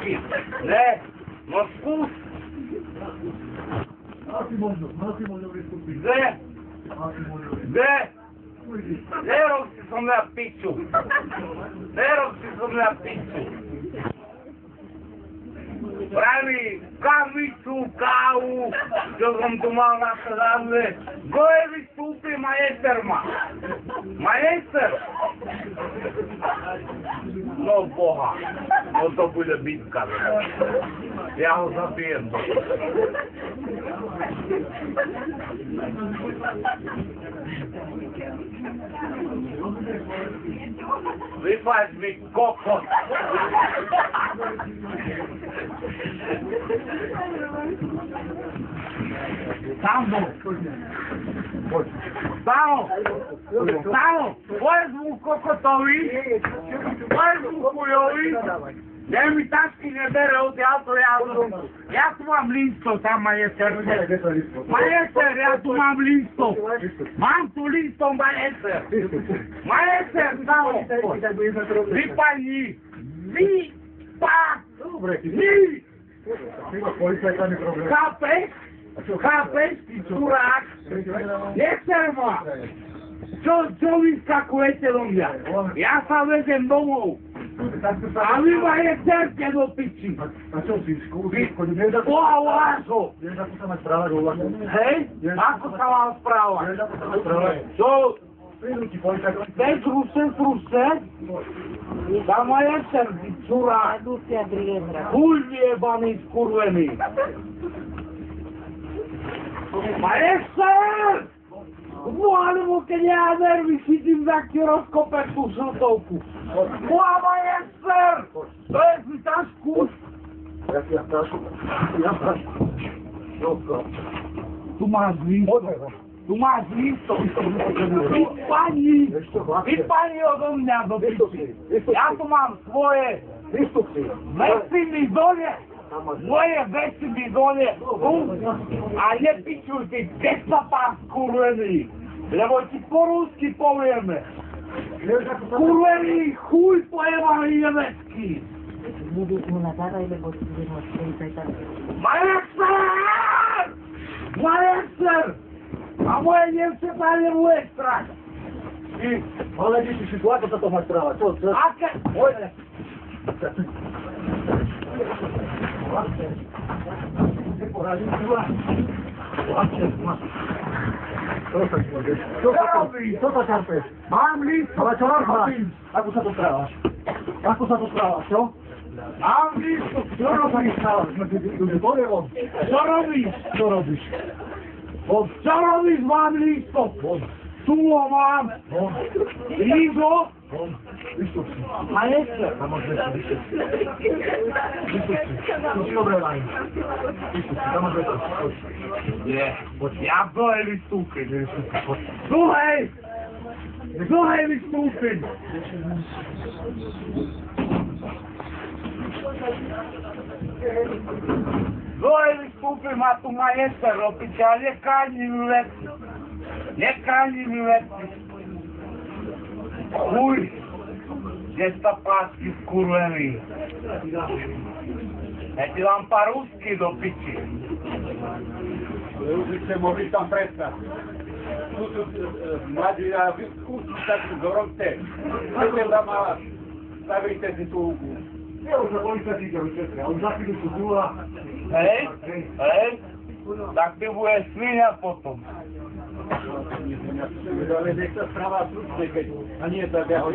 piči. Ne, no skús. Asi možno vystúpiť. Kde? Kde? Nerob si som na piču. Nerob si som na piču. Pravi kavicu, kávu, čo som tu mal na sedadle. Kto vystúpi majester ma? Majester? No boha, no to bude bitka. Ja ho zabijem. Vypaď mi kokot. Stano! Stano! Pojď mu kokotovi! Pojď mu chujovi! Ne mi tašky nebere od autojazdu. Ja tu mám listo, tam majester. Majester, ja tu mám listo. Mám tu listo, majester. Majester, Stano! Vypadni! Vypadni! Chápeš? Chápeš, ty čurák? Nechcer ma! Čo vyskakujete do mňa? Ja sa vezem domov. A vy ma jedzerte do piči. A čo si, skúsi? Boha vášho! Vieš, ako sa má správať vo vlaku? Hej? Ako sa mám správať? Vieš, ako sa má správať? Čo? Prídu ti policajt. Veď ruše? Tam ma jedzter, ty čurák. Chuj vyjebaný, skurvený. Majester! Alebo keď ja nervy chytím, tak ti rozkopem tú šiltovku. Boha, majester! To je si tašku. Ja tašku. Tu máš listo. Tu máš listo. Vypani odo mňa do piči. Ja tu mám svoje. Veci mi dole. Moje veci mi dole. A nepičuj ty, desapá skurvený. Lebo ti po rusky povieme. Skurvený chuj pojebaný nemecký. Majester! Majester! A moje dievčatá nebude strach. Ale ty si tu, ako sa to má správať? Čo? Aké? Poďme. Čo to čarpeš? Mám listo. Ale čo robíš? Ako sa to správaš? Ako sa to správaš, čo? Mám listo. Čo robíš? Čo robíš? Čo robíš? Čo robíš? Mám listo. Tu ho mám. Listo. Vystup si. Majester. Tam máš veci, vystup si. Vystup si. To si dobré lajn. Vystup si, tam máš veci. Nie. Ja dole vystúpim. Dole vystúpim. Dole vystúpim a tu majester robiť, ale nekáni mi veci. Nekáni mi veci. Chuj. Gestapácky skurvený. Ja ti dám pár rusky do piči. Už ste mohli tam prestať. Tu sú mladí a vy skúsiť tak dorobte. Poďte tam a stavíte si tú... Ja už sa policajt ide vyšetria, už za chvíľu sú tu a... Hej? Tak ty budeš svinia potom. Ale nech sa správa slušne, keď... A nie tak, ako...